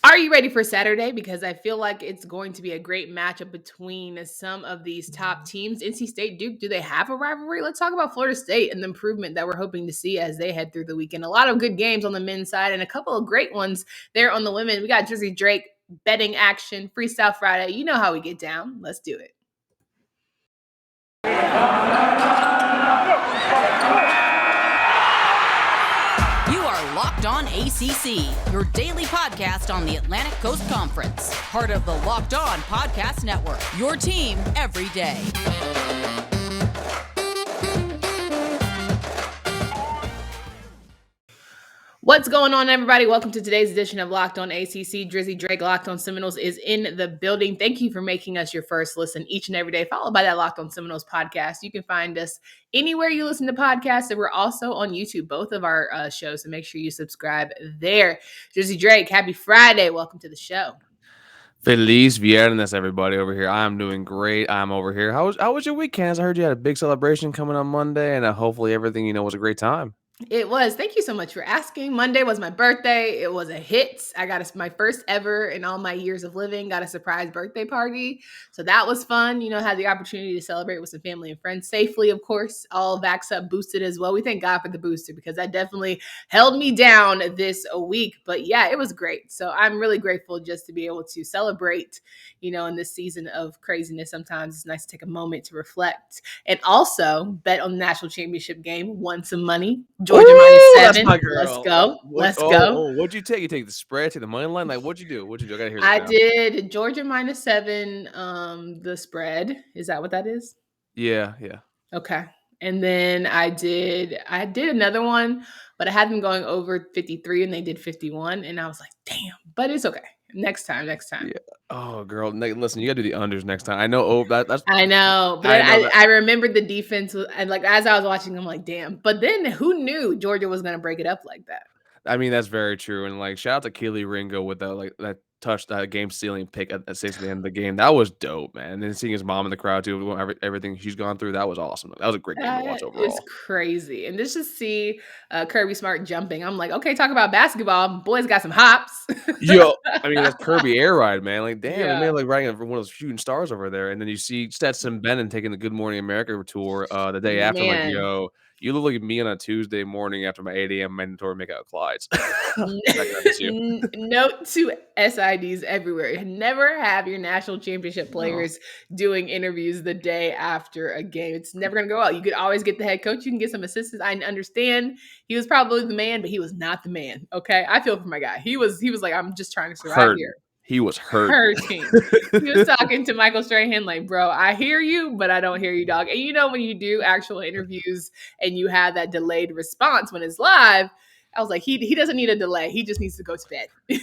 Are you ready for Saturday? Because I feel like it's going to be a great matchup between some of these top teams. NC State, Duke, do they have a rivalry? Let's talk about Florida State and the improvement that we're hoping to see as they head through the weekend. A lot of good games on the men's side and a couple of great ones there on the women. We got Drizzy Drake, betting action, Freestyle Friday. You know how we get down. Let's do it. Locked On ACC, your daily podcast on the Atlantic Coast Conference. Part of the Locked On Podcast Network, your team every day. What's going on, everybody? Welcome to today's edition of Locked On ACC. Drizzy Drake, Locked On Seminoles, is in the building. Thank you for making us your first listen each and every day, followed by that Locked On Seminoles podcast. You can find us anywhere you listen to podcasts, and we're also on YouTube, both of our shows, so make sure you subscribe there. Drizzy Drake, happy Friday. Welcome to the show. Feliz Viernes, everybody over here. I'm doing great. I'm over here. How was your weekend? I heard you had a big celebration coming on Monday, and hopefully everything was a great time. It was. Thank you so much for asking. Monday was my birthday. It was a hit. I got my first ever in all my years of living, got a surprise birthday party. So that was fun. Had the opportunity to celebrate with some family and friends safely, of course, all vaxxed up, boosted as well. We thank God for the booster because that definitely held me down this week. But yeah, it was great. So I'm really grateful just to be able to celebrate, in this season of craziness. Sometimes it's nice to take a moment to reflect and also bet on the national championship game, won some money. Georgia -7. Let's go. Let's go. What'd you take? You take the spread, take the money line? Like, what'd you do? I gotta hear this I now. did Georgia -7, the spread. Is that what that is? Yeah. Okay. And then I did another one, but I had them going over 53 and they did 51. And I was like, damn, but it's okay. Next time. Yeah. Oh, girl. Listen, you gotta do the unders next time. I know. That's. I know, but I remembered the defense, and like as I was watching, I'm like, damn. But then who knew Georgia was gonna break it up like that? I mean, that's very true. And like, shout out to Keely Ringo with that touch, that game stealing pick at 6 at the end of the game. That was dope, man. And then seeing his mom in the crowd too, everything she's gone through, that was awesome. That was a great game to watch overall. It's crazy. And just to see Kirby Smart jumping, I'm like, okay, talk about basketball. Boys got some hops. Yo, I mean, that's Kirby air ride, man. Like, damn, Yeah. they made like riding one of those shooting stars over there. And then you see Stetson Bennett taking the Good Morning America tour the day after. Man. Like, yo, you look like me on a Tuesday morning after my 8 a.m. mandatory makeout Clydes. Note to SIDs everywhere. Never have your national championship players doing interviews the day after a game. It's never going to go out. You could always get the head coach. You can get some assistants. I understand he was probably the man, but he was not the man. Okay. I feel for my guy. He was like, I'm just trying to survive here. He was hurting. He was talking to Michael Strahan like, bro, I hear you, but I don't hear you, dog. And when you do actual interviews and you have that delayed response when it's live, I was like, he doesn't need a delay. He just needs to go to bed.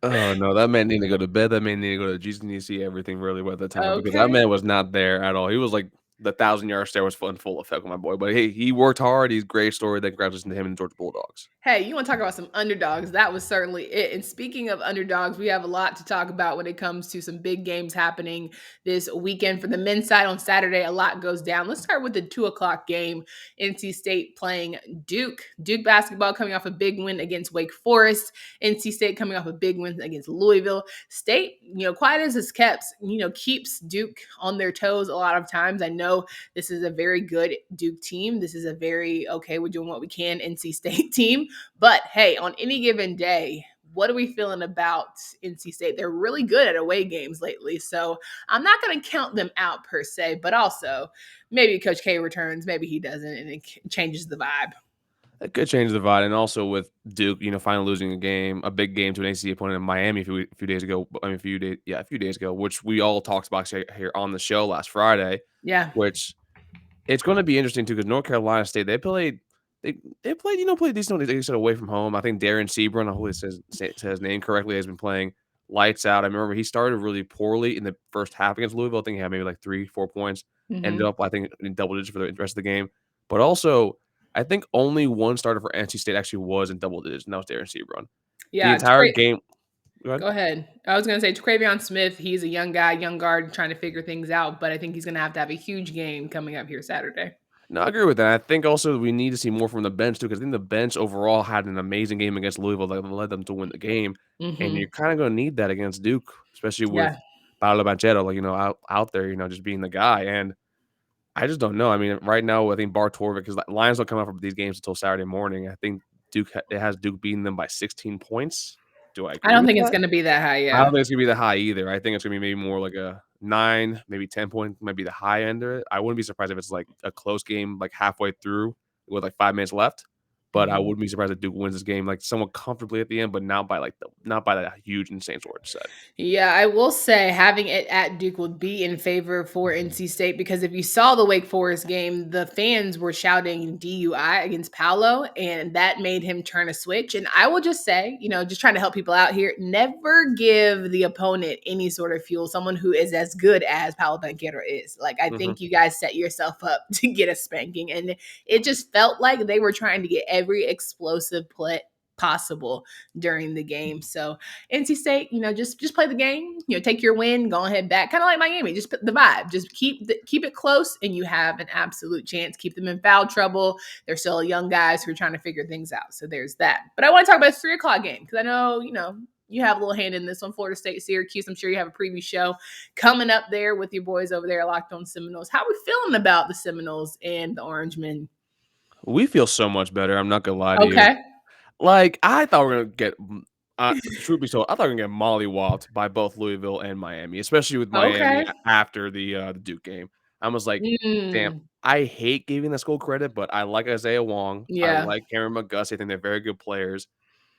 Oh, no, that man needed to go to bed. That man needed to go to Jesus, need to see everything really well at the time because that man was not there at all. He was like, the 1,000-yard stare was in full effect with my boy. But hey, he worked hard. He's a great story. Then congratulations to him and Georgia Bulldogs. Hey, you want to talk about some underdogs? That was certainly it. And speaking of underdogs, we have a lot to talk about when it comes to some big games happening this weekend. For the men's side on Saturday, a lot goes down. Let's start with the 2:00 game. NC State playing Duke. Duke basketball coming off a big win against Wake Forest. NC State coming off a big win against Louisville. State, quiet as it's kept, keeps Duke on their toes a lot of times. I know this is a very good Duke team. This is a very, okay, we're doing what we can NC State team. But hey, on any given day, what are we feeling about NC State? They're really good at away games lately. So I'm not going to count them out per se, but also maybe Coach K returns, maybe he doesn't, and it changes the vibe. It could change the vibe. And also with Duke, finally losing a big game to an ACC opponent in Miami a few days ago. A few days ago, which we all talked about here on the show last Friday. Yeah. Which it's going to be interesting too because North Carolina State, they played decent away from home. I think Darren Sebron, I hope it says his name correctly, has been playing lights out. I remember he started really poorly in the first half against Louisville. I think he had maybe like 3-4 points. Ended up, I think, in double digits for the rest of the game. But also, I think only one starter for NC State actually was in double digits, and that was Darren Sebron. Yeah, the entire game. Go ahead. I was going to say Travion Smith, he's a young guy, young guard, trying to figure things out, but I think he's going to have a huge game coming up here Saturday. No, I agree with that. I think also we need to see more from the bench too, because I think the bench overall had an amazing game against Louisville that led them to win the game, and Mhm. you're kinda gonna need that against Duke, especially with Yeah. Paolo Banchero, out there, just being the guy, and I just don't know. I mean, right now, I think Bar Torvik, because Lions don't come out for these games until Saturday morning. I think it has Duke beating them by 16 points. Do I I agree don't with think it's that? gonna be that high, I don't yeah. think it's gonna be that high either. I think it's gonna be maybe more like a 9, maybe 10 point, might be the high end of it. I wouldn't be surprised if it's like a close game, like halfway through with like 5 minutes left. But I Mhm. wouldn't be surprised if Duke wins this game like somewhat comfortably at the end, but not by that huge insane score set. Yeah, I will say having it at Duke would be in favor for NC State because if you saw the Wake Forest game, the fans were shouting DUI against Paolo, and that made him turn a switch. And I will just say, just trying to help people out here, never give the opponent any sort of fuel, someone who is as good as Paolo Banchero is. Like, I Mhm. think you guys set yourself up to get a spanking. And it just felt like they were trying to get every explosive play possible during the game. So, NC State, just play the game. Take your win, go ahead back. Kind of like Miami, just put the vibe. Just keep it close, and you have an absolute chance. Keep them in foul trouble. They're still young guys who are trying to figure things out. So there's that. But I want to talk about this 3 o'clock game because I know you have a little hand in this one. Florida State, Syracuse. I'm sure you have a preview show coming up there with your boys over there, Locked On Seminoles. How are we feeling about the Seminoles and the Orangemen? We feel so much better. I'm not gonna lie to you. Okay. Like, I thought we are gonna get truth be told, I thought we were gonna get mollywopped by both Louisville and Miami, especially with Miami Okay. after the Duke game. I was like, "Damn, Mm, I hate giving the school credit, but I like Isaiah Wong. I yeah. like Cameron McGusty. I think they're very good players."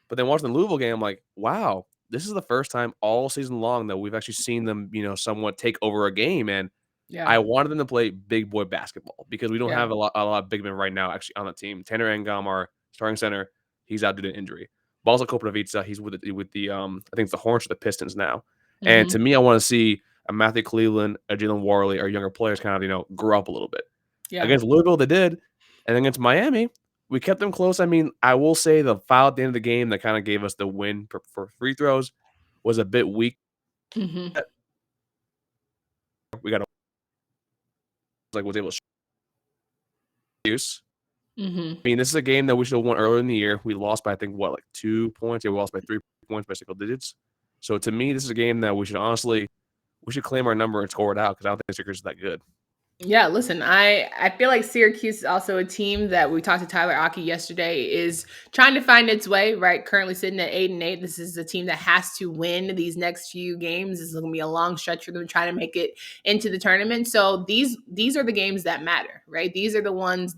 But then watching the Louisville game, I'm like, "Wow, this is the first time all season long that we've actually seen them, somewhat take over a game." And Yeah. I wanted them to play big boy basketball because we don't Yeah. have a lot of big men right now actually on the team. Tanner Engom, our starting center, he's out due to injury. Balsa Koprivica, he's with the I think it's the Hornets or the Pistons now. And to Hmm. me, I want to see a Matthew Cleveland, a Jalen Warley, our younger players kind of grow up a little bit. Yeah. Against Louisville, they did, and against Miami, we kept them close. I mean, I will say the foul at the end of the game that kind of gave us the win for free throws was a bit weak. Hmm. We got was able to use. Hmm. I mean, this is a game that we should have won earlier in the year. We lost by, I think, what, like 2 points? Yeah, we lost by 3 points by single digits. So to me, this is a game that we should claim our number and score it out because I don't think Syracuse is that good. Yeah, listen, I feel like Syracuse is also a team that we talked to Tyler Aki yesterday is trying to find its way, right? Currently sitting at 8-8. This is a team that has to win these next few games. This is going to be a long stretch for them trying to make it into the tournament. So these are the games that matter, right? These are the ones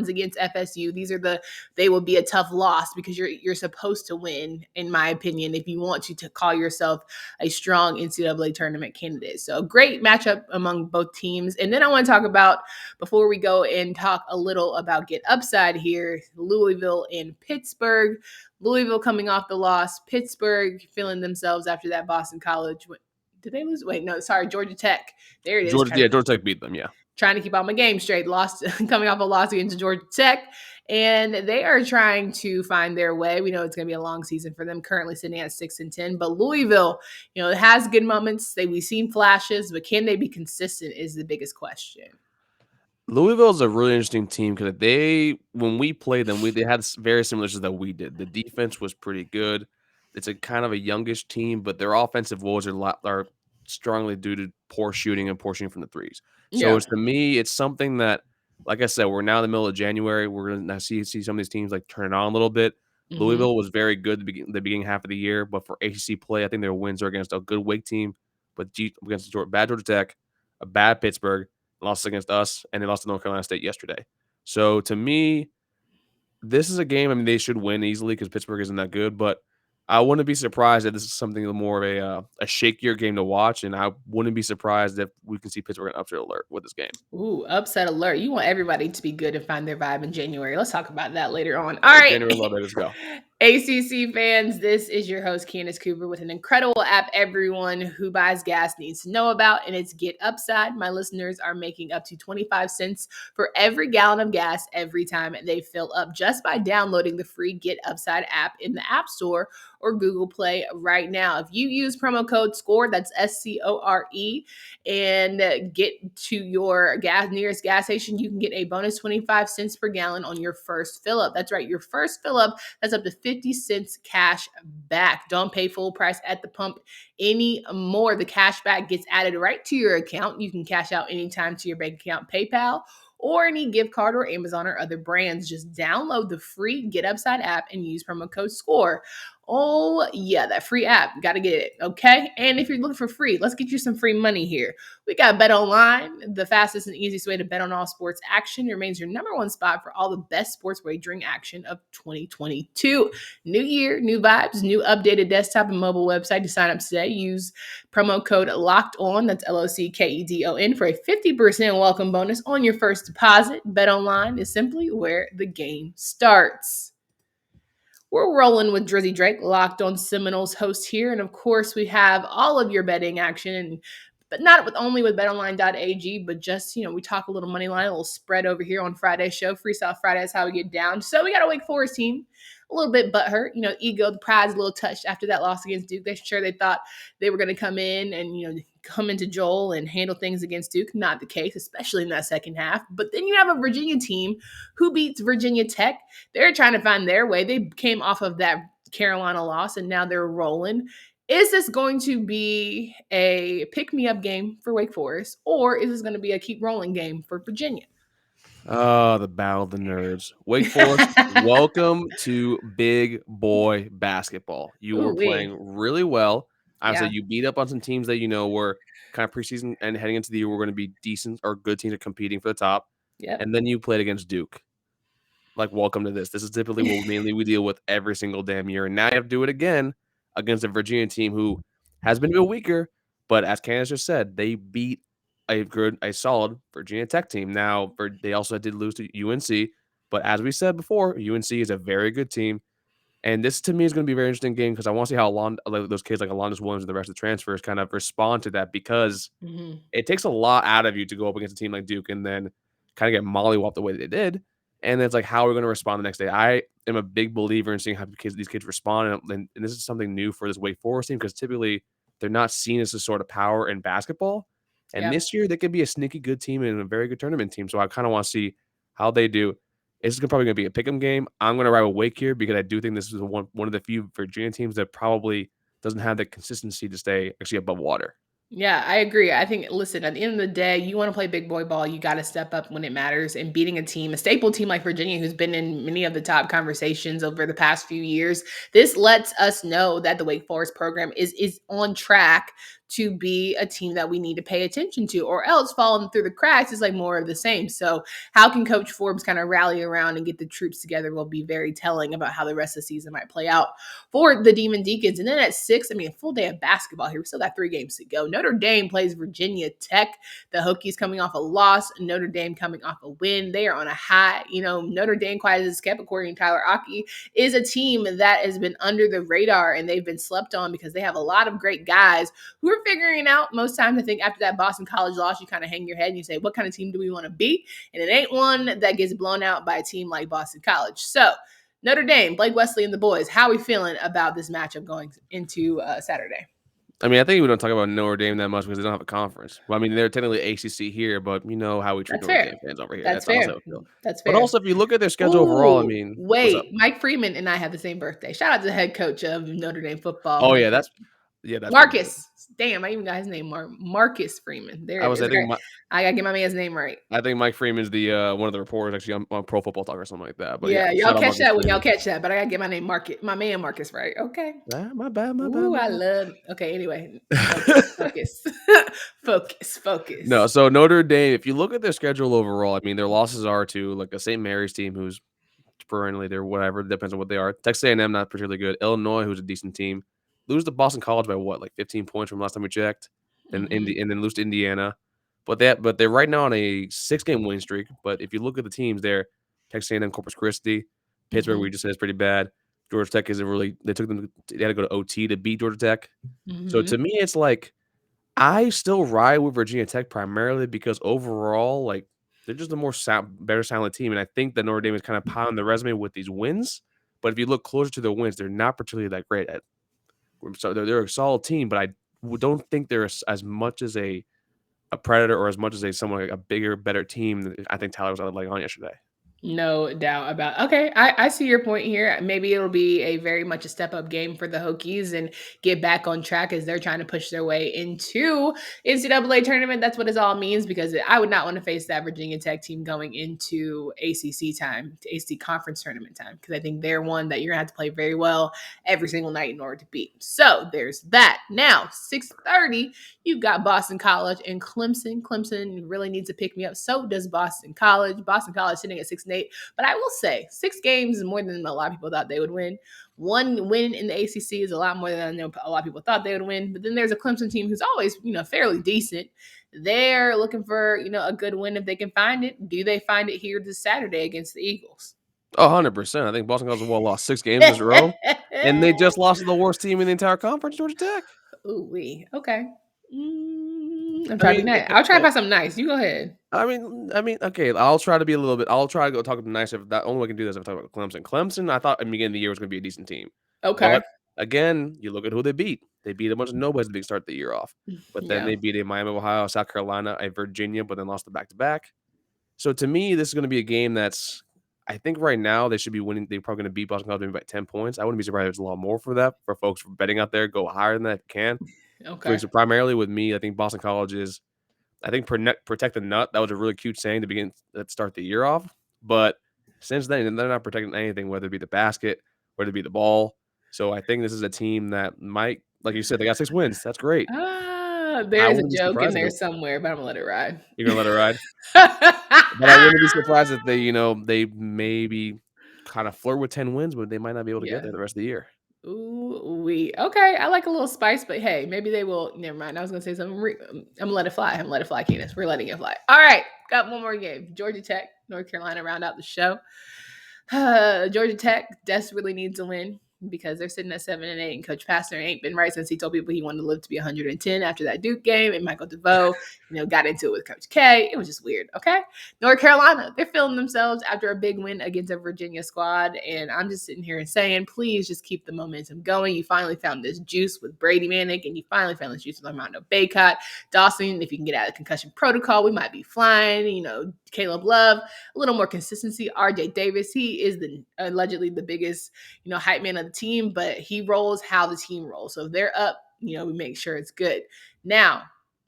against FSU. They will be a tough loss because you're supposed to win, in my opinion, if you want to call yourself a strong NCAA tournament candidate. So a great matchup among both teams. And then I want to talk about, before we go and talk a little about Get Upside here, Louisville and Pittsburgh. Louisville coming off the loss, Pittsburgh feeling themselves after that Boston College. Did they lose? Wait, no, sorry, Georgia Tech. There it is. Georgia Tech beat them, yeah. Trying to keep all my games straight. Lost coming off a loss against Georgia Tech, and they are trying to find their way. We know it's going to be a long season for them. Currently sitting at 6-10, but Louisville, it has good moments. We've seen flashes, but can they be consistent? Is the biggest question. Louisville is a really interesting team because when we played them, they had very similar issues that we did. The defense was pretty good. It's a kind of a youngish team, but their offensive woes are strongly due to poor shooting and poor shooting from the threes. So Yeah. it's to me, it's something that, like I said, we're now in the middle of January. We're gonna see some of these teams like turn it on a little bit. Hmm. Louisville was very good the beginning half of the year, but for ACC play, I think their wins are against a good Wake team, but against a bad Georgia Tech, a bad Pittsburgh, lost against us, and they lost to North Carolina State yesterday. So to me, this is a game. I mean, they should win easily because Pittsburgh isn't that good. But I wouldn't be surprised if this is something more of a shakier game to watch, and I wouldn't be surprised if we can see Pittsburgh on upset alert with this game. Ooh, upset alert. You want everybody to be good and find their vibe in January. Let's talk about that later on. All right. January 11th, let's go. ACC fans, this is your host, Candace Cooper, with an incredible app everyone who buys gas needs to know about, and it's Get Upside. My listeners are making up to 25 cents for every gallon of gas every time they fill up just by downloading the free Get Upside app in the App Store or Google Play right now. If you use promo code SCORE, that's SCORE, and get to your nearest gas station, you can get a bonus 25 cents per gallon on your first fill up. That's right, your first fill up, that's up to 50 cents cash back. Don't pay full price at the pump anymore. The cash back gets added right to your account. You can cash out anytime to your bank account, PayPal, or any gift card or Amazon or other brands. Just download the free Get Upside app and use promo code SCORE. Oh, yeah, that free app. Got to get it, okay? And if you're looking for free, let's get you some free money here. We got BetOnline, the fastest and easiest way to bet on all sports action. It remains your number one spot for all the best sports wagering action of 2022. New year, new vibes, new updated desktop and mobile website to sign up today. Use promo code LOCKEDON, that's LOCKEDON, for a 50% welcome bonus on your first deposit. BetOnline is simply where the game starts. We're rolling with Drizzy Drake, Locked On Seminoles host here. And of course, we have all of your betting action, but not only with betonline.ag, but just, we talk a little money line, a little spread over here on Friday's show. Freestyle Friday is how we get down. So we got a Wake Forest team, a little bit butthurt, ego, the pride's a little touched after that loss against Duke. They thought they were going to come in and, come into Joel and handle things against Duke. Not the case, especially in that second half. But then you have a Virginia team who beats Virginia Tech. They're trying to find their way. They came off of that Carolina loss, and now they're rolling. Is this going to be a pick-me-up game for Wake Forest, or is this going to be a keep rolling game for Virginia? Oh, the battle of the nerds. Wake Forest, welcome to big boy basketball. You were playing really well. I said you beat up on some teams that were kind of preseason and heading into the year were going to be decent or good teams are competing for the top. Yep. And then you played against Duke. Like, welcome to this. This is typically what mainly we deal with every single damn year. And now you have to do it again against a Virginia team who has been a bit weaker. But as Candace just said, they beat a solid Virginia Tech team. Now, they also did lose to UNC. But as we said before, UNC is a very good team. And this, to me, is going to be a very interesting game because I want to see how those kids like Alondas Williams and the rest of the transfers kind of respond to that because it takes a lot out of you to go up against a team like Duke and then kind of get mollywopped the way they did. And it's like, how are we going to respond the next day? I am a big believer in seeing how these kids respond. And this is something new for this Wake Forest team because typically they're not seen as a sort of power in basketball. And this year, they could be a sneaky good team and a very good tournament team. So I kind of want to see how they do. It's probably going to be a pick'em game. I'm going to ride with Wake here because I do think this is one of the few Virginia teams that probably doesn't have the consistency to stay actually above water. Yeah, I agree. I think, listen, at the end of the day, you want to play big boy ball, you got to step up when it matters. And beating a staple team like Virginia, who's been in many of the top conversations over the past few years, this lets us know that the Wake Forest program is on track to be a team that we need to pay attention to, or else falling through the cracks is like more of the same. So how can Coach Forbes kind of rally around and get the troops together will be very telling about how the rest of the season might play out for the Demon Deacons. And then at 6, a full day of basketball here. We still got 3 games to go. Notre Dame plays Virginia Tech. The Hokies coming off a loss, Notre Dame coming off a win. They are on a high. Notre Dame, quiet as it's kept, according to Tyler Aki, is a team that has been under the radar and they've been slept on because they have a lot of great guys who are figuring out most times. I think after that Boston College loss, you kind of hang your head and you say, what kind of team do we want to be? And it ain't one that gets blown out by a team like Boston College. So Notre Dame, Blake Wesley and the boys, how are we feeling about this matchup going into Saturday? I think we don't talk about Notre Dame that much because they don't have a conference. Well, they're technically ACC here, but you know how we treat Notre Dame fans over here. That's fair. That's fair. But also, if you look at their schedule overall, wait, Mike Freeman and I have the same birthday. Shout out to the head coach of Notre Dame football. Oh, that's Marcus. Damn, I even got his name. Marcus Freeman. There it is. I gotta get my man's name right. I think Mike Freeman's the one of the reporters actually on Pro Football Talk or something like that. But yeah, y'all catch that when y'all catch that. But I gotta get my name my man Marcus right. Okay. My bad. I love. Okay. Anyway, focus. No, so Notre Dame. If you look at their schedule overall, their losses are to like a St. Mary's team who's perennially they're whatever, depends on what they are. Texas A&M not particularly good. Illinois, who's a decent team. Lose to Boston College by what, like 15 points from last time we checked, and then lose to Indiana. But they're right now on a 6-game winning streak. But if you look at the teams there, Texas A&M, Corpus Christi, Pittsburgh, we just said is pretty bad. Georgia Tech isn't really. They had to go to OT to beat Georgia Tech. So to me, it's like I still ride with Virginia Tech primarily because overall, like they're just a better sounding team, and I think that Notre Dame is kind of pounding the resume with these wins. But if you look closer to the wins, they're not particularly that great at. So they're a solid team, but I don't think they're as much as a predator or as much as someone like a bigger, better team that I think Tyler was like on yesterday. No doubt about. Okay, I see your point here. Maybe it'll be a very much a step up game for the Hokies and get back on track as they're trying to push their way into NCAA tournament. That's what it all means, because I would not want to face that Virginia Tech team going into ACC time, to ACC conference tournament time, because I think they're one that you're gonna have to play very well every single night in order to beat. So there's that. Now 6:30, you've got Boston College and Clemson. Clemson really needs to pick me up. So does Boston College. Boston College sitting at 6-8. But I will say 6 games is more than a lot of people thought they would win. One win in the ACC is a lot more than I know a lot of people thought they would win. But then there's a Clemson team who's always, fairly decent. They're looking for, a good win if they can find it. Do they find it here this Saturday against the Eagles? 100%. I think Boston College lost 6 games in a row, and they just lost to the worst team in the entire conference, Georgia Tech. Ooh-wee. Okay. I'm trying to be nice. I'll try to find something nice. You go ahead. I mean, okay. I'll try to be a little bit. I'll try to go talk nice. If that only way I can do this, if I talk about Clemson. Clemson, I thought at the beginning of the year was going to be a decent team. Okay. But again, you look at who they beat. They beat a bunch of nobodies to start the year off. But then they beat a Miami, Ohio, South Carolina, a Virginia, but then lost the back-to-back. So to me, this is going to be a game that's. I think right now they should be winning. They're probably going to beat Boston College maybe by 10 points. I wouldn't be surprised if there's a lot more for that. For folks betting out there, go higher than that if you can. Okay. So primarily with me, I think Boston College is. I think protect the nut. That was a really cute saying to start the year off. But since then, they're not protecting anything, whether it be the basket, whether it be the ball. So I think this is a team that might, like you said, they got 6 wins. That's great. There's a joke in there somewhere, but I'm gonna let it ride. You're gonna let it ride? But I wouldn't be surprised if they maybe kind of flirt with 10 wins, but they might not be able to get there the rest of the year. Okay. I like a little spice, but hey, maybe they will. Never mind. I was gonna say something. I'm gonna let it fly. I'm gonna let it fly, Candace. We're letting it fly. All right, got one more game. Georgia Tech, North Carolina, round out the show. Georgia Tech desperately needs a win because they're sitting at 7-8, and Coach Pastner ain't been right since he told people he wanted to live to be 110 after that Duke game, and Michael DeVoe, got into it with Coach K. It was just weird. Okay, North Carolina, they're feeling themselves after a big win against a Virginia squad, and I'm just sitting here and saying, please just keep the momentum going. You finally found this juice with Brady Manick, and you finally found this juice with Armando Bacot. Dawson, if you can get out of the concussion protocol, we might be flying. Caleb Love, a little more consistency. RJ Davis, he is allegedly the biggest, hype man of the team, but he rolls how the team rolls. So if they're up, we make sure it's good. Now,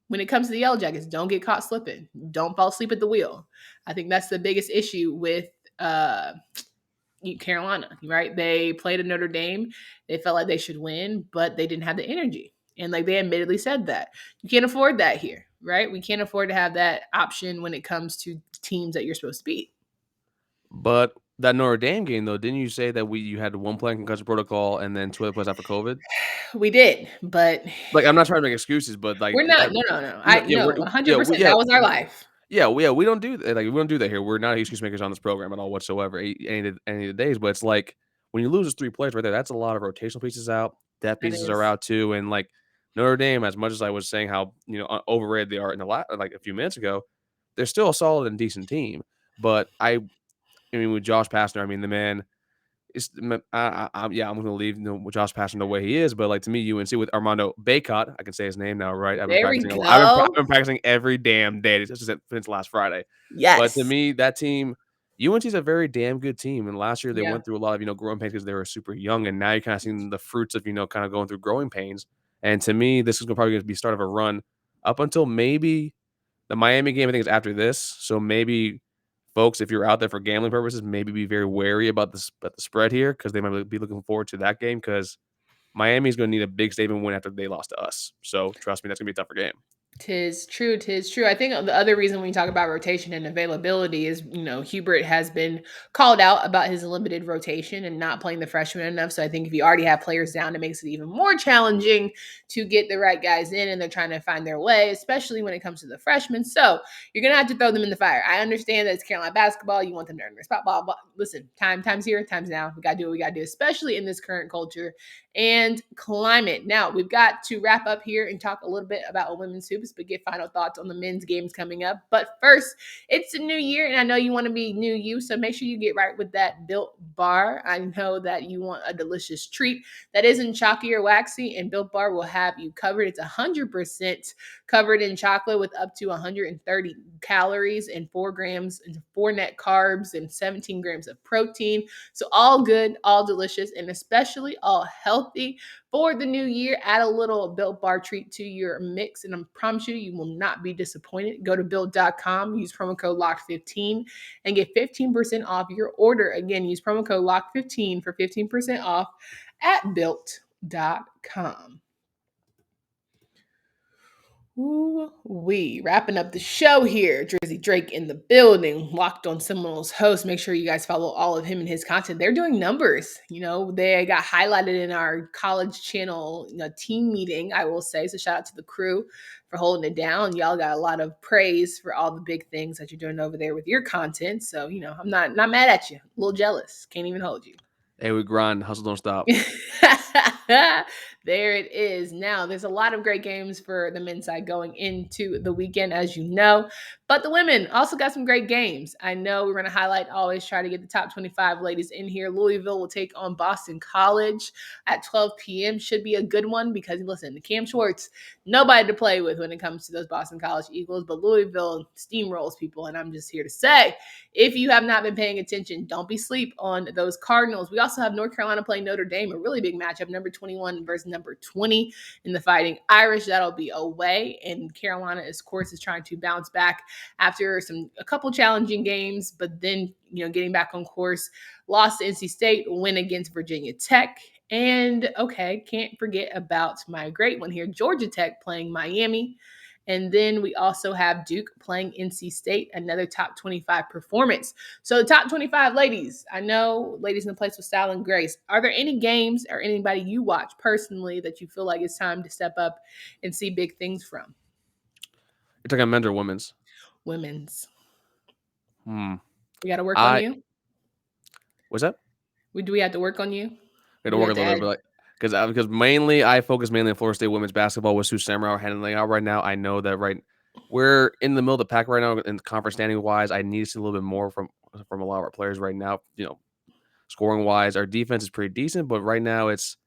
when it comes to the Yellow Jackets, don't get caught slipping. Don't fall asleep at the wheel. I think that's the biggest issue with Carolina, right? They played at Notre Dame. They felt like they should win, but they didn't have the energy. And they admittedly said that. You can't afford that here, right? We can't afford to have that option when it comes to teams that you're supposed to beat. But that Notre Dame game, though, didn't you say that you had one player in concussion protocol and then 2 other players out for COVID? We did, but I'm not trying to make excuses, but we're not. No. 100%. That was our life. Yeah, we don't do that. We don't do that here. We're not excuse makers on this program at all whatsoever. Any of the days, but it's when you lose those 3 players right there, that's a lot of rotational pieces out. Depth pieces are out too, and Notre Dame, as much as I was saying how overrated they are in a few minutes ago, they're still a solid and decent team. But I mean, with Josh Pastner, the man is. I'm going to leave with Josh Pastner the way he is. But to me, UNC with Armando Bacot, I can say his name now, right? I've been practicing every damn day since last Friday. Yes. But to me, that team, UNC is a very damn good team. And last year they went through a lot of growing pains because they were super young, and now you're kind of seeing the fruits of kind of going through growing pains. And to me, this is probably going to be the start of a run up until maybe the Miami game. I think is after this, so maybe. Folks, if you're out there for gambling purposes, maybe be very wary about the spread here because they might be looking forward to that game because Miami's going to need a big statement win after they lost to us. So trust me, that's going to be a tougher game. Tis true. I think the other reason when you talk about rotation and availability is, Hubert has been called out about his limited rotation and not playing the freshmen enough. So I think if you already have players down, it makes it even more challenging to get the right guys in, and they're trying to find their way, especially when it comes to the freshmen. So you're going to have to throw them in the fire. I understand that it's Carolina basketball. You want them to earn their spot, blah, blah. Listen, time's here, time's now. We got to do what we got to do, especially in this current culture and climate. Now, we've got to wrap up here and talk a little bit about women's hoops. hoops, but get final thoughts on the men's games coming up. But first, it's a new year, and I know you want to be new you, so make sure you get right with that Built Bar. I know that you want a delicious treat that isn't chalky or waxy, and Built Bar will have you covered. It's 100% covered in chocolate with up to 130 calories and 4 grams and 4 net carbs and 17 grams of protein. So all good, all delicious, and especially all healthy. For the new year, add a little Built Bar treat to your mix, and I promise you, you will not be disappointed. Go to Built.com, use promo code LOCK15, and get 15% off your order. Again, use promo code LOCK15 for 15% off at Built.com. Ooh-wee. Wrapping up the show here. Drizzy Drake in the building, Locked on Seminoles host. Make sure you guys follow all of him and his content. They're doing numbers. They got highlighted in our college channel team meeting, I will say. So shout out to the crew for holding it down. Y'all got a lot of praise for all the big things that you're doing over there with your content. So, I'm not mad at you. A little jealous. Can't even hold you. Hey, we grind, hustle, don't stop. There it is. Now, there's a lot of great games for the men's side going into the weekend, as you know. But the women also got some great games. I know we're going to highlight, always try to get the top 25 ladies in here. Louisville will take on Boston College at 12 p.m. Should be a good one because, listen, Cam Schwartz, nobody to play with when it comes to those Boston College Eagles. But Louisville steamrolls people, and I'm just here to say, if you have not been paying attention, don't be sleep on those Cardinals. We also have North Carolina playing Notre Dame, a really big matchup, number 21 versus number 20 in the Fighting Irish. That'll be away. And Carolina, of course, is trying to bounce back after a couple challenging games, but then, getting back on course. Lost to NC State, win against Virginia Tech. And, can't forget about my great one here, Georgia Tech playing Miami. And then we also have Duke playing NC State, another top 25 performance. So the top 25 ladies, I know ladies in the place with style and grace. Are there any games or anybody you watch personally that you feel like it's time to step up and see big things from? You're talking men's or women's? Women's. We got to work on you? What's that? Do we have to work on you? We got to work a little bit. Because mainly I focus mainly on Florida State women's basketball with Sue Samurai handling out right now. I know that we're in the middle of the pack right now in conference standing wise. I need to see a little bit more from a lot of our players right now. Scoring wise, our defense is pretty decent, but right now it's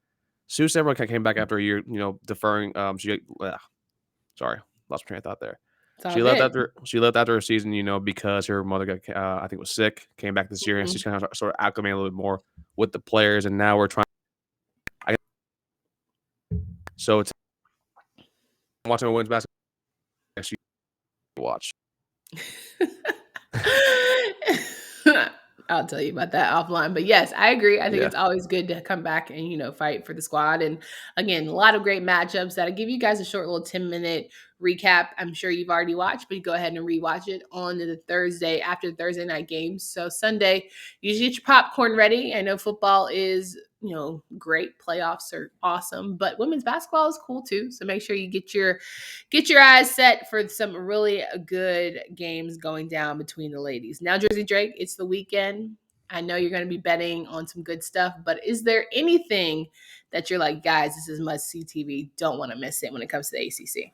Sue Samurai came back after a year, deferring. Sorry, lost my train of thought there. She left after a season, because her mother got I think was sick. Came back this year and she's kind of sort of acclimated a little bit more with the players, and now we're trying. So it's watching women's basketball. Watch. I'll tell you about that offline. But yes, I agree. I think it's always good to come back and, fight for the squad. And again, a lot of great matchups that'll give you guys a short little 10-minute recap. I'm sure you've already watched, but you go ahead and rewatch it on the Thursday after the Thursday night games. So Sunday, usually get your popcorn ready. I know football is great. Playoffs are awesome, but women's basketball is cool too. So make sure you get your eyes set for some really good games going down between the ladies. Now, Drizzy Drake, it's the weekend. I know you're going to be betting on some good stuff, but is there anything that you're like, guys, this is must-see TV, don't want to miss it when it comes to the ACC?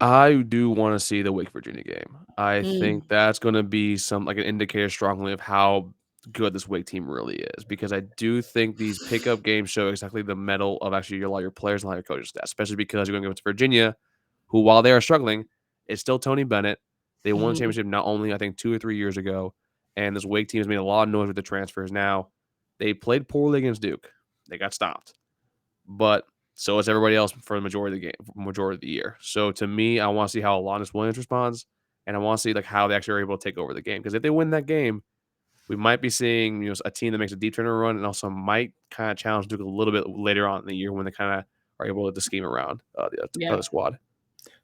I do want to see the Wake Virginia game. I think that's going to be an indicator strongly of how good this Wake team really is, because I do think these pickup games show exactly the mettle of actually a lot of your players and a lot of your coaches' staff, especially because you're going to go to Virginia, who, while they are struggling, is still Tony Bennett. They won a championship not only, I think, 2 or 3 years ago, and this Wake team has made a lot of noise with the transfers. Now, they played poorly against Duke. They got stopped. But so is everybody else for the majority of the year. So to me, I want to see how Alanis Williams responds, and I want to see how they actually are able to take over the game. Because if they win that game, we might be seeing a team that makes a deep turnaround run, and also might kind of challenge Duke a little bit later on in the year when they kind of are able to scheme around the other squad.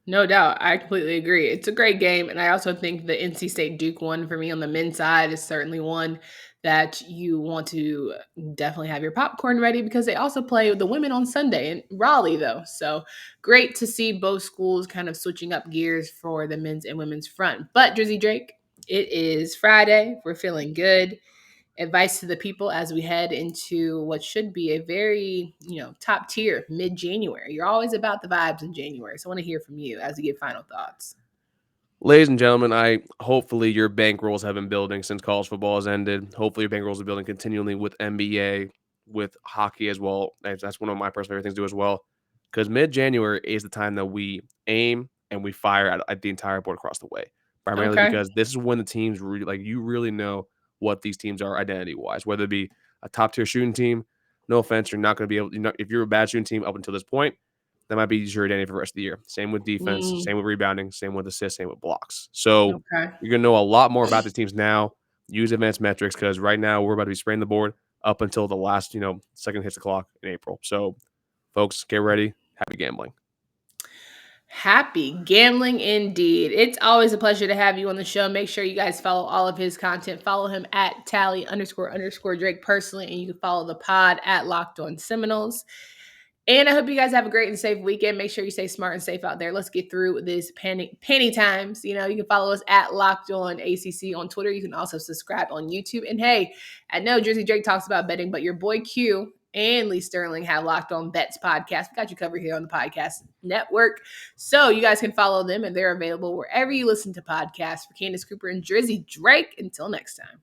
No doubt. I completely agree. It's a great game. And I also think the NC State Duke one for me on the men's side is certainly one that you want to definitely have your popcorn ready, because they also play the women on Sunday in Raleigh, though. So great to see both schools kind of switching up gears for the men's and women's front. But Drizzy Drake, it is Friday. We're feeling good. advice to the people as we head into what should be a very, top tier mid-January. You're always about the vibes in January. So I want to hear from you as you give final thoughts. Ladies and gentlemen, hopefully your bankrolls have been building since college football has ended. Hopefully your bankrolls are building continually with NBA, with hockey as well. That's one of my personal favorite things to do as well. Because mid-January is the time that we aim and we fire at the entire board across the way. Primarily Okay. because this is when the teams really, you really know what these teams are identity-wise. Whether it be a top-tier shooting team, no offense, you're not going to be able. If you're a bad shooting team up until this point, that might be your identity for the rest of the year. Same with defense, same with rebounding, same with assists, same with blocks. So Okay. you're going to know a lot more about the teams now. Use advanced metrics because right now we're about to be spraying the board up until the last, second hits the clock in April. So, folks, get ready. Happy gambling. Happy gambling indeed. It's always a pleasure to have you on the show. Make sure you guys follow all of his content. Follow him at Tally__Drake personally, and you can follow the pod at Locked On Seminoles. And I hope you guys have a great and safe weekend. Make sure you stay smart and safe out there. Let's get through this penny times. You can follow us at Locked On ACC on Twitter. You can also subscribe on YouTube. And hey, I know Jersey Drake talks about betting, but your boy Q and Lee Sterling have Locked On Bets podcast. We got you covered here on the podcast network. So you guys can follow them, and they're available wherever you listen to podcasts. For Candace Cooper and Jersey Drake, until next time.